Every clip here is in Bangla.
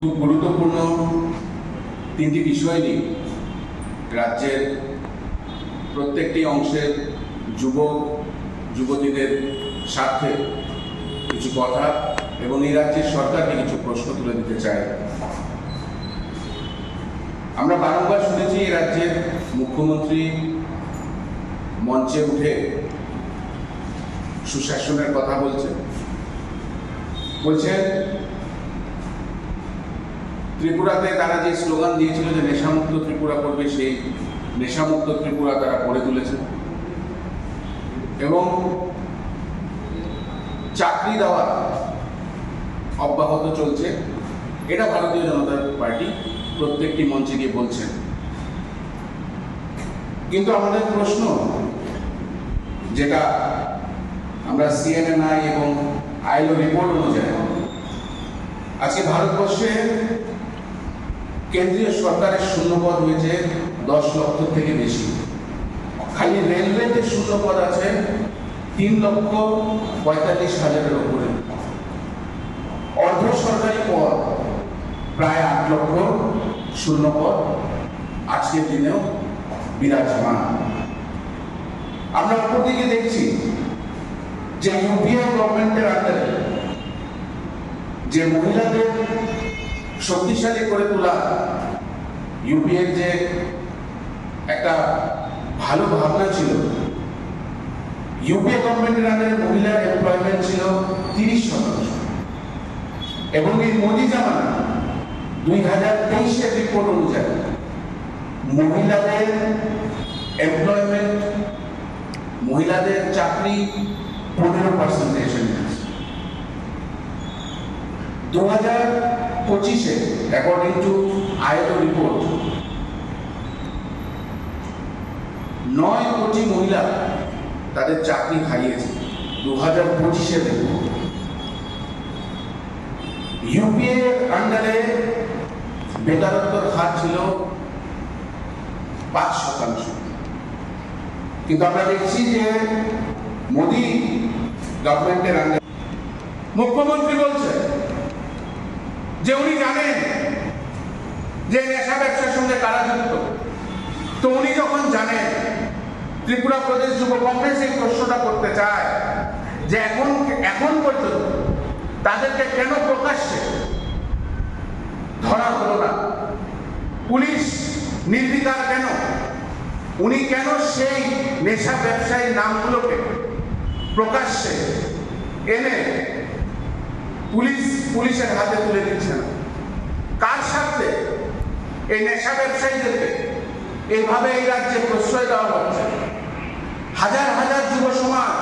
খুব গুরুত্বপূর্ণ তিনটি বিষয় নিয়ে রাজ্যের প্রত্যেকটি অংশের যুবক যুবতীদের স্বার্থে কিছু কথা এবং এই রাজ্যের সরকারকে কিছু প্রশ্ন তুলে দিতে চাই। আমরা বারংবার শুনেছি এই রাজ্যের মুখ্যমন্ত্রী মঞ্চে উঠে সুশাসনের কথা বলছেন। ত্রিপুরাতে তারা যে স্লোগান দিয়েছিল যে নেশামুক্ত ত্রিপুরা করবে, সেই নেশামুক্ত ত্রিপুরা তারা করে তুলেছে এবং চাকরি দেওয়া অব্যাহত চলছে। এটা ভারতীয় জনতা পার্টি প্রত্যেকটি মঞ্চে গিয়ে বলছেন। কিন্তু আমাদের প্রশ্ন, যেটা আমরা সিএনএনআই এবং আইএলও রিপোর্ট অনুযায়ী আজকে ভারতবর্ষে কেন্দ্রীয় সরকারের শূন্যপদ হয়েছে 10 লক্ষ থেকে বেশি। খালি রেলওয়েতে শূন্যপদ আছে 3,45,000-এর উপরে। অর্ধ সরকারি পদ প্রায় 8 লক্ষ শূন্যপদ আজকের দিনেও বিরাজমান। আমরা অপরদিকে দেখছি যে ইউপিএ গভর্নমেন্টের আন্ডারে যে মহিলাদের শক্তিশালী করে তোলা, ইউপিএর যে একটা ভালো ভাবনা ছিল, ইউপিএ গভর্নমেন্টের আন্ডারে মহিলার এমপ্লয়মেন্ট ছিল 30%। এবং এই মোদি জামানা 2023-এর রিপোর্ট অনুযায়ী মহিলাদের এমপ্লয়মেন্ট, মহিলাদের চাকরি 15% এসে গেছে। 2025-এ অ্যাকর্ডিং টু আইএলও রিপোর্ট 9 কোটি মহিলা তাদের চাকরি হারিয়েছে 2025-এর রিপোর্ট। ইউপিএ আন্ডারে বেকারত্বের হার ছিল 5%। কিন্তু আমরা দেখছি যে মোদি গভর্নমেন্টের আন্ডারে মুখ্যমন্ত্রী বলছে যে উনি জানেন যে নেশা ব্যবসার সঙ্গে কারা যুক্ত। তো উনি যখন জানেন, ত্রিপুরা প্রদেশ যুব কংগ্রেস এই প্রশ্নটা করতে চায় যে এখন পর্যন্ত তাদেরকে কেন প্রকাশ্যে ধরা হলো না, পুলিশ নির্বিকার কেন, উনি কেন সেই নেশা ব্যবসায়ীর নামগুলোকে প্রকাশ্যে এনে পুলিশের হাতে তুলে দিচ্ছে না? কার স্বার্থে এই নেশা ব্যবসায়ীদেরকে এইভাবে এই রাজ্যে প্রশ্রয় দেওয়া হচ্ছে? হাজার হাজার যুব সমাজ,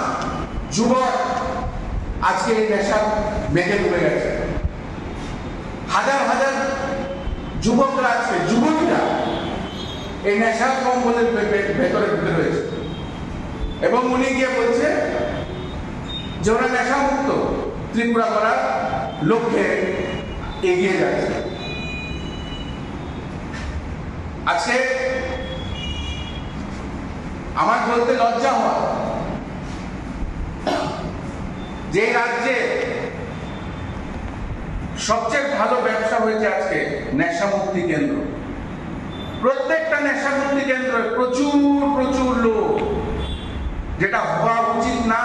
যুবক আজকে এই নেশা মেঘে ডুবে গেছে। হাজার হাজার যুবকরা আজকে, যুবতীরা এই নেশার কম্বলের ভেতরে ঢুকে রয়েছে। এবং উনি গিয়ে বলছে যে ওরা নেশামুক্ত ত্রিপুরা করার লক্ষ্যে এগিয়ে যাচ্ছে। আজকে আমার বলতে লজ্জা হয় যে রাজ্যে সবচেয়ে ভালো ব্যবসা হয়েছে আজকে নেশামুক্তি কেন্দ্র। প্রত্যেকটা নেশামুক্তি কেন্দ্রে প্রচুর লোক, যেটা হওয়া উচিত না।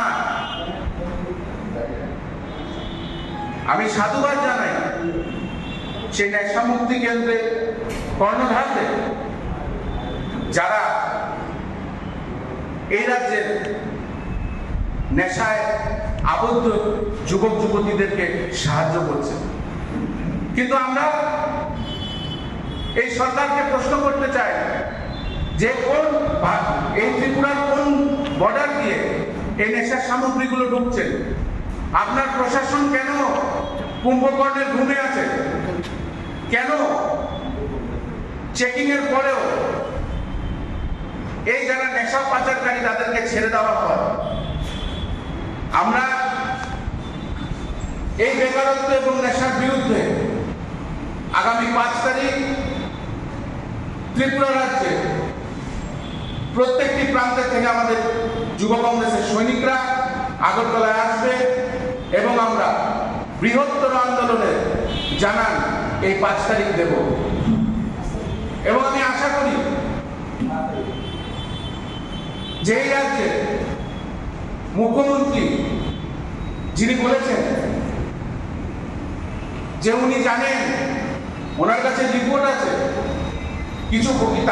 আমি সাধুবাদ জানাই সেই নেশামুক্তি কেন্দ্রে কর্ণধারদের, যারা এই রাজ্যের নেশায় আবদ্ধ যুবক যুবতীদেরকে সাহায্য করছে। কিন্তু আমরা এই সরকারকে প্রশ্ন করতে চাই যে এই ত্রিপুরার কোন বর্ডার দিয়ে এই নেশার সামগ্রীগুলো ঢুকছে? আপনার প্রশাসন কেন কুম্ভকর্ণের ঘুমে আছে? কেন চেকিং এর পরেও এই যারা নেশা পাচারকারী তাদেরকে ছেড়ে দেওয়া হয়? আমরা এই বেকারত্ব এবং নেশার বিরুদ্ধে আগামী 5 তারিখ ত্রিপুরা রাজ্যে প্রত্যেকটি প্রান্তের থেকে আমাদের যুব কংগ্রেসের সৈনিকরা আগরতলায় আসবে এবং আমরা বৃহত্তর আন্দোলনে জানান এই 5 তারিখ দেব। এবং আমি আশা করি যে এই রাজ্যে মুখ্যমন্ত্রী যিনি বলেছেন যে উনি জানেন, ওনার কাছে রিপোর্ট আছে কিছু